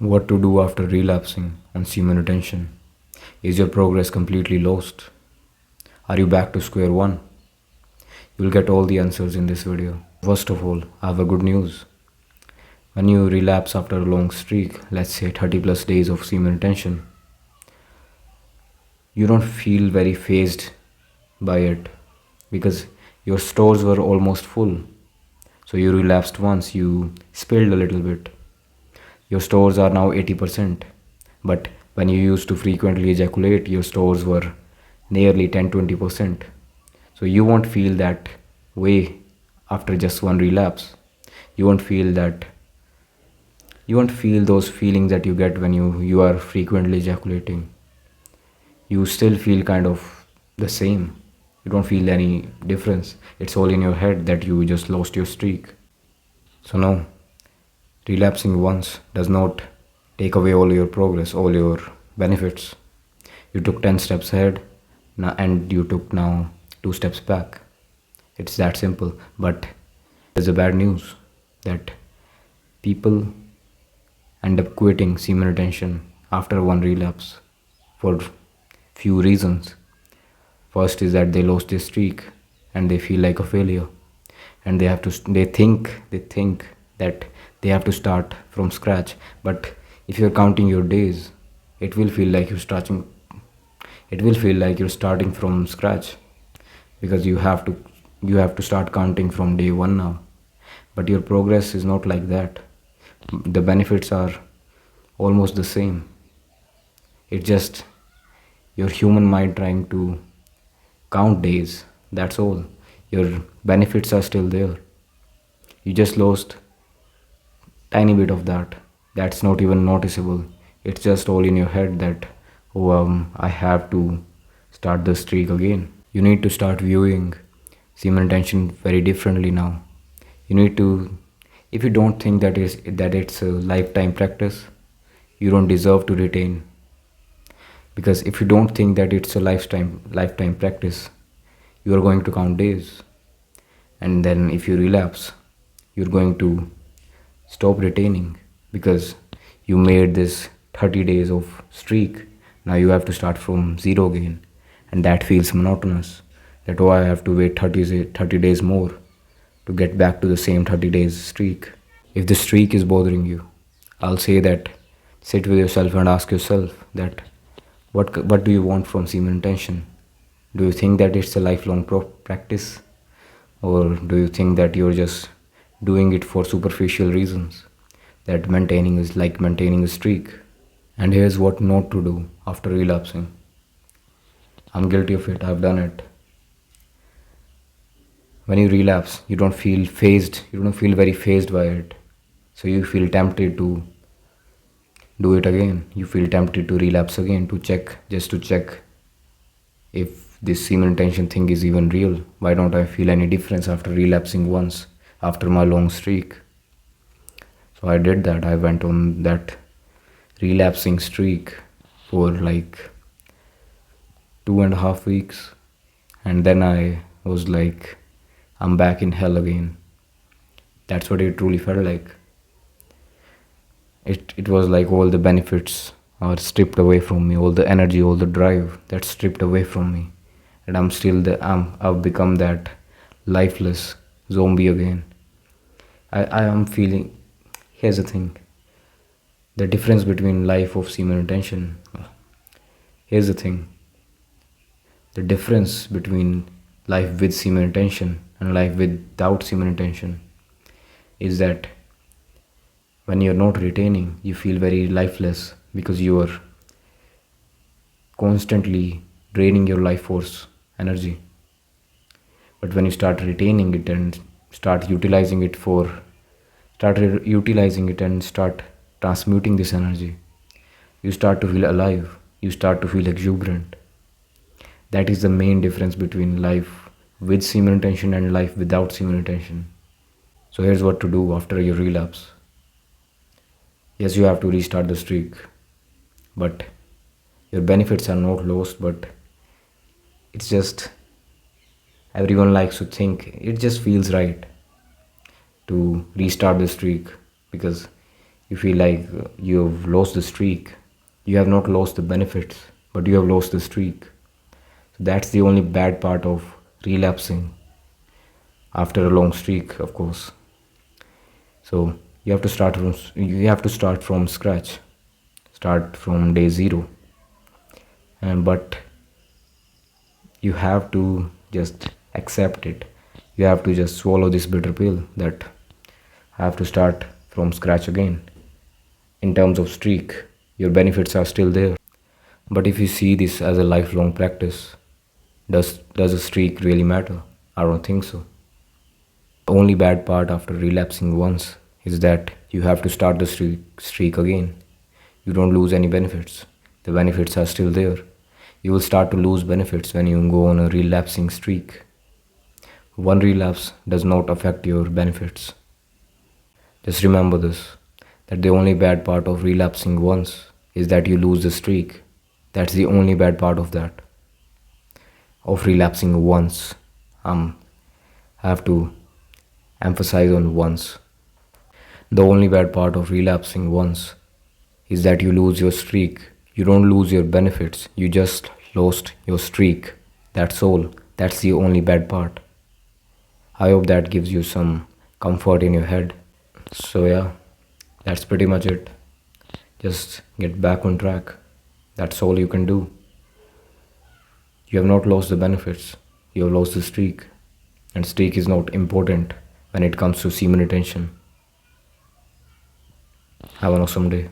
What to do after relapsing on semen retention? Is your progress completely lost? Are you back to square one? You'll get all the answers in this video. First of all, I have a good news. When you relapse after a long streak, let's say 30 plus days of semen retention, you don't feel very phased by it because your stores were almost full. So you relapsed once, you spilled a little bit. Your stores are now 80%. But when you used to frequently ejaculate, your stores were nearly 10-20%. So you won't feel that way after just one relapse. You won't feel that you won't feel those feelings that you get when you are frequently ejaculating. You still feel kind of the same. You don't feel any difference. It's all in your head that you just lost your streak. So no, relapsing once does not take away all your progress, all your benefits. You took 10 steps ahead and you took now 2 steps back. It's that simple. But there's a bad news that people end up quitting semen retention after one relapse for few reasons. First is that they lost their streak and they feel like a failure, and they think that they have to start from scratch. But if you're counting your days, it will feel like you're starting from scratch, because you have to start counting from day one now. But your progress is not like that. The benefits are almost the same. It's just your human mind trying to count days. That's all. Your benefits are still there. You just lost tiny bit of that. That's not even noticeable. It's just all in your head that, oh, I have to start the streak again. You need to start viewing semen retention very differently now. You need to, if you don't think that it's a lifetime practice, you don't deserve to retain. Because if you don't think that it's a lifetime practice, you are going to count days, and then if you relapse, you're going to stop retaining because you made this 30 days of streak. Now you have to start from zero again, and that feels monotonous. That, oh, I have to wait 30 days more to get back to the same 30 days streak. If the streak is bothering you, I'll say that sit with yourself and ask yourself that what do you want from semen retention? Do you think that it's a lifelong practice, or do you think that you're just doing it for superficial reasons? That maintaining is like maintaining a streak. And here's what not to do after relapsing. I'm guilty of it. I've done it. When you relapse, you don't feel phased. You don't feel very phased by it. So you feel tempted to do it again. You feel tempted to relapse again, just to check if this semen retention thing is even real. Why don't I feel any difference after relapsing once after my long streak? So I did that. I went on that relapsing streak for like 2.5 weeks, and then I was like, I'm back in hell again. That's what it truly felt like. It was like all the benefits are stripped away from me, all the energy, all the drive that's stripped away from me, and I've become that lifeless zombie again. I am feeling. Here's the thing. The difference between life of semen retention. Here's the thing. The difference between life with semen retention and life without semen retention is that when you're not retaining, you feel very lifeless because you are constantly draining your life force energy. But when you start retaining it and utilizing it and start transmuting this energy, you start to feel alive. You start to feel exuberant. That is the main difference between life with semen retention and life without semen retention. So here's what to do after your relapse. Yes, you have to restart the streak, but your benefits are not lost. But it's just, everyone likes to think it just feels right to restart the streak because you feel like you've lost the streak. You have not lost the benefits, but you have lost the streak. So that's the only bad part of relapsing after a long streak, of course. So you have to start from scratch, start from day zero. And but you have to just accept it. You have to just swallow this bitter pill that I have to start from scratch again. In terms of streak, your benefits are still there. But if you see this as a lifelong practice, does a streak really matter? I don't think so. The only bad part after relapsing once is that you have to start the streak again. You don't lose any benefits. The benefits are still there. You will start to lose benefits when you go on a relapsing streak. One relapse does not affect your benefits. Just remember this, that the only bad part of relapsing once is that you lose the streak. That's the only bad part of that. Of relapsing once. I have to emphasize on once. The only bad part of relapsing once is that you lose your streak. You don't lose your benefits, you just lost your streak. That's all. That's the only bad part. I hope that gives you some comfort in your head. So, yeah, that's pretty much it. Just get back on track. That's all you can do. You have not lost the benefits, you have lost the streak. And streak is not important when it comes to semen retention. Have an awesome day.